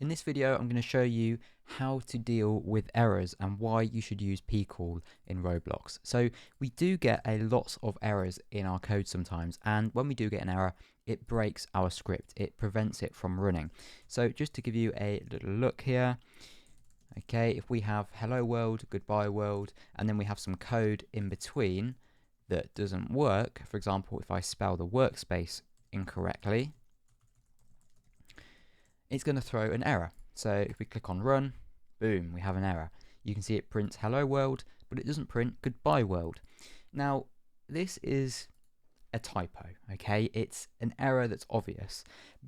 In this video, I'm going to show you how to deal with errors and why you should use Pcall in Roblox. So we do get a lot of errors in our code sometimes, and when we do get an error, it breaks our script. It prevents it from running. So just to give you a little look here, okay, if we have hello world, goodbye world, and then we have some code in between that doesn't work, for example, if I spell the workspace incorrectly, it's going to throw an error. So if we click on run, boom, we have an error. You can see it prints hello world, but it doesn't print goodbye world. Now, this is a typo, okay? It's an error that's obvious,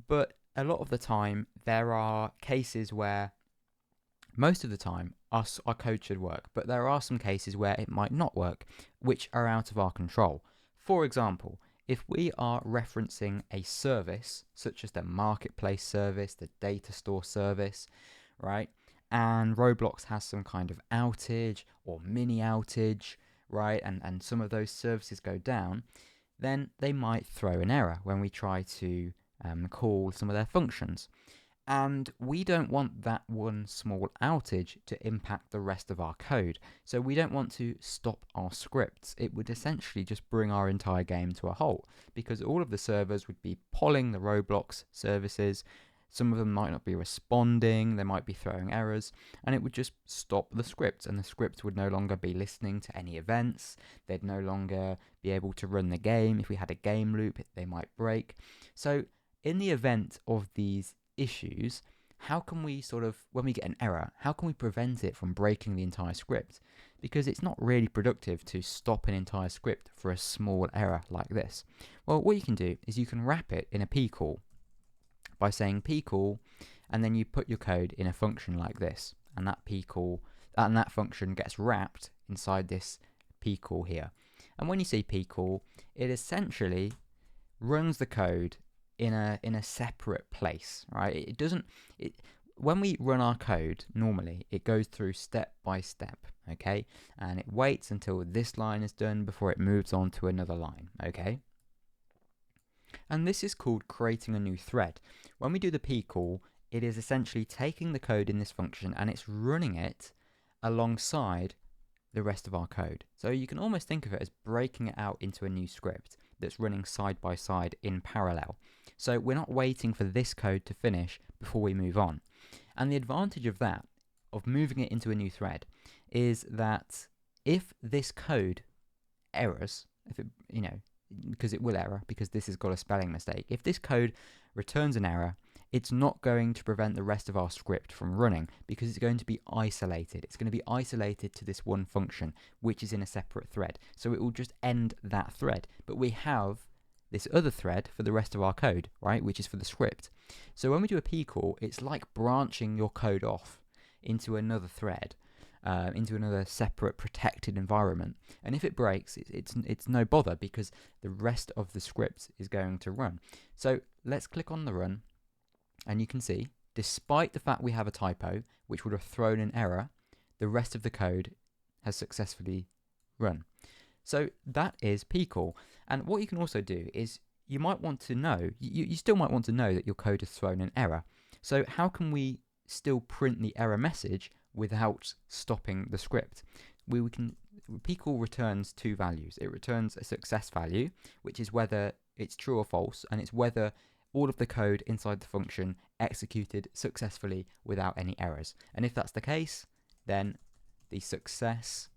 but a lot of the time there are cases where most of the time our code should work, but there are some cases where it might not work, which are out of our control. For example, if we are referencing a service, such as the marketplace service, the data store service, right, and Roblox has some kind of outage or mini outage, right, and some of those services go down, then they might throw an error when we try to call some of their functions. And we don't want that one small outage to impact the rest of our code. So we don't want to stop our scripts. It would essentially just bring our entire game to a halt, because all of the servers would be polling the Roblox services. Some of them might not be responding, they might be throwing errors, and it would just stop the script, and the script would no longer be listening to any events. They'd no longer be able to run the game. If we had a game loop, they might break. So in the event of these issues, how can we when we get an error, how can we prevent it from breaking the entire script? Because it's not really productive to stop an entire script for a small error like this. Well, what you can do is you can wrap it in a Pcall by saying Pcall, and then you put your code in a function like this, and that Pcall and that function gets wrapped inside this Pcall here. And when you say Pcall, it essentially runs the code in a separate place, right? It doesn't. When we run our code normally, it goes through step by step, okay, and it waits until this line is done before it moves on to another line, okay. And this is called creating a new thread. When we do the Pcall, it is essentially taking the code in this function and it's running it alongside the rest of our code. So you can almost think of it as breaking it out into a new script that's running side by side in parallel. So we're not waiting for this code to finish before we move on. And the advantage of that, of moving it into a new thread, is that if this code errors, if it, because it will error, because this has got a spelling mistake, if this code returns an error, it's not going to prevent the rest of our script from running, because it's going to be isolated. It's going to be isolated to this one function, which is in a separate thread. So it will just end that thread. But we have this other thread for the rest of our code, right, which is for the script. So when we do a Pcall, it's like branching your code off into another thread, into another separate protected environment. And if it breaks, it's no bother, because the rest of the script is going to run. So let's click on the run, and you can see, despite the fact we have a typo, which would have thrown an error, the rest of the code has successfully run. So that is Pcall. And what you can also do is you might want to know, you still might want to know that your code has thrown an error. So how can we still print the error message without stopping the script? Pcall returns two values. It returns a success value, which is whether it's true or false, and it's whether all of the code inside the function executed successfully without any errors. And if that's the case, then the success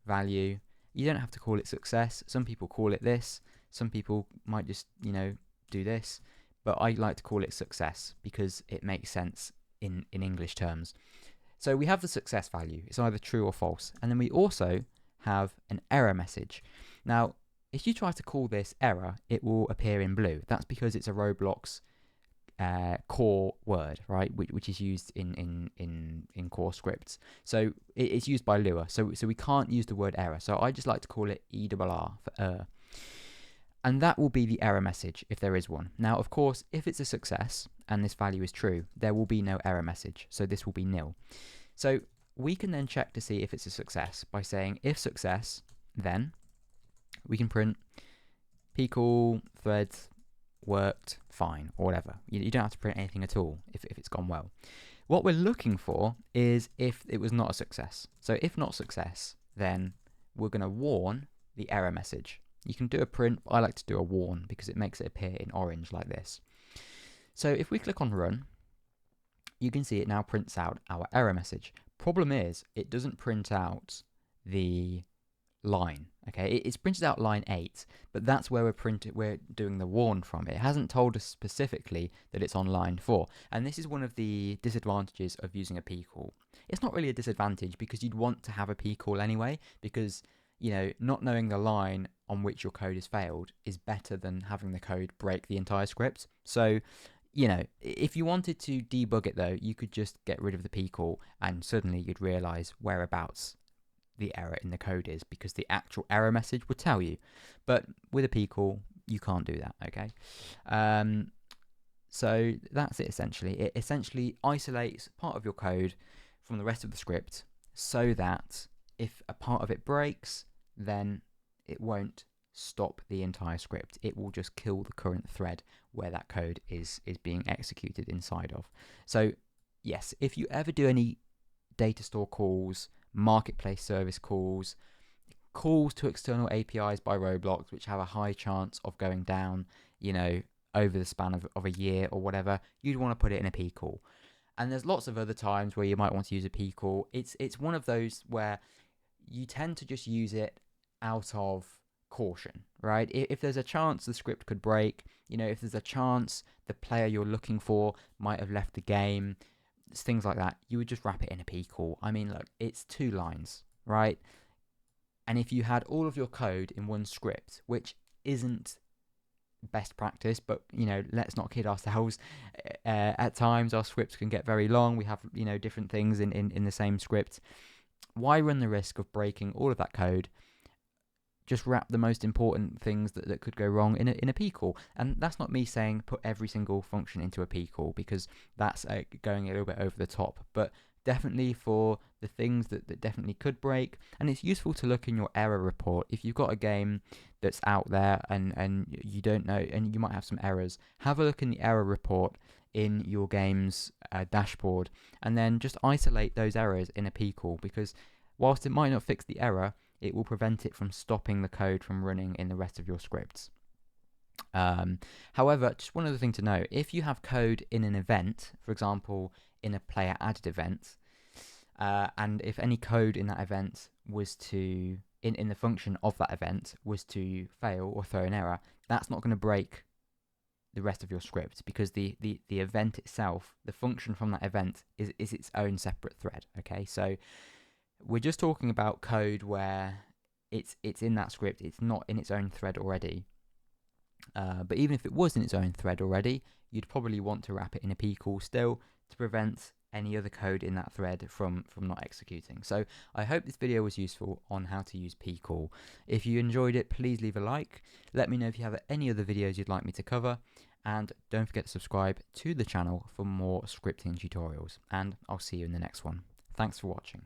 value, you don't have to call it success. Some people call it this. Some people might just, do this. But I like to call it success because it makes sense in English terms. So we have the success value. It's either true or false. And then we also have an error message. Now, if you try to call this error, it will appear in blue. That's because it's a Roblox core word, right, which is used in core scripts. So it's used by Lua. So we can't use the word error. So I just like to call it ERR for and that will be the error message if there is one. Now, of course, if it's a success and this value is true, there will be no error message. So this will be nil. So we can then check to see if it's a success by saying if success, then we can print Pcall thread worked fine, or whatever. You don't have to print anything at all if it's gone well. What we're looking for is if it was not a success. So if not success, then we're going to warn the error message. You can do a print, but I like to do a warn because it makes it appear in orange like this. So if we click on run, you can see it now prints out our error message. Problem is, it doesn't print out the line. Okay, it's printed out line 8, but that's where we're doing the warn from. It hasn't told us specifically that it's on line 4, and this is one of the disadvantages of using a Pcall. It's not really a disadvantage because you'd want to have a Pcall anyway, because not knowing the line on which your code has failed is better than having the code break the entire script. So if you wanted to debug it though, you could just get rid of the Pcall and suddenly you'd realize whereabouts the error in the code is, because the actual error message would tell you. But with a Pcall, you can't do that, okay? So that's it essentially. It essentially isolates part of your code from the rest of the script so that if a part of it breaks, then it won't stop the entire script. It will just kill the current thread where that code is being executed inside of. So yes, if you ever do any data store calls, marketplace service calls to external APIs by Roblox, which have a high chance of going down, over the span of a year or whatever, you'd want to put it in a Pcall. And there's lots of other times where you might want to use a Pcall. It's one of those where you tend to just use it out of caution, right? If there's a chance the script could break, if there's a chance the player you're looking for might have left the game, things like that, you would just wrap it in a Pcall. I mean, look, it's 2 lines, right? And if you had all of your code in one script, which isn't best practice, but let's not kid ourselves. At times our scripts can get very long. We have different things in the same script. Why run the risk of breaking all of that code? Just wrap the most important things that could go wrong in a Pcall. And that's not me saying put every single function into a Pcall, because that's going a little bit over the top. But definitely for the things that definitely could break. And it's useful to look in your error report. If you've got a game that's out there and you don't know, and you might have some errors, have a look in the error report in your game's dashboard, and then just isolate those errors in a Pcall, because whilst it might not fix the error, it will prevent it from stopping the code from running in the rest of your scripts. However, just one other thing to know, if you have code in an event, for example, in a player added event, and if any code in that event was to, in the function of that event, was to fail or throw an error, that's not going to break the rest of your script, because the event itself, the function from that event is its own separate thread, okay? So we're just talking about code where it's in that script, it's not in its own thread already. But even if it was in its own thread already, you'd probably want to wrap it in a Pcall still to prevent any other code in that thread from not executing. So I hope this video was useful on how to use Pcall. If you enjoyed it, please leave a like. Let me know if you have any other videos you'd like me to cover. And don't forget to subscribe to the channel for more scripting tutorials. And I'll see you in the next one. Thanks for watching.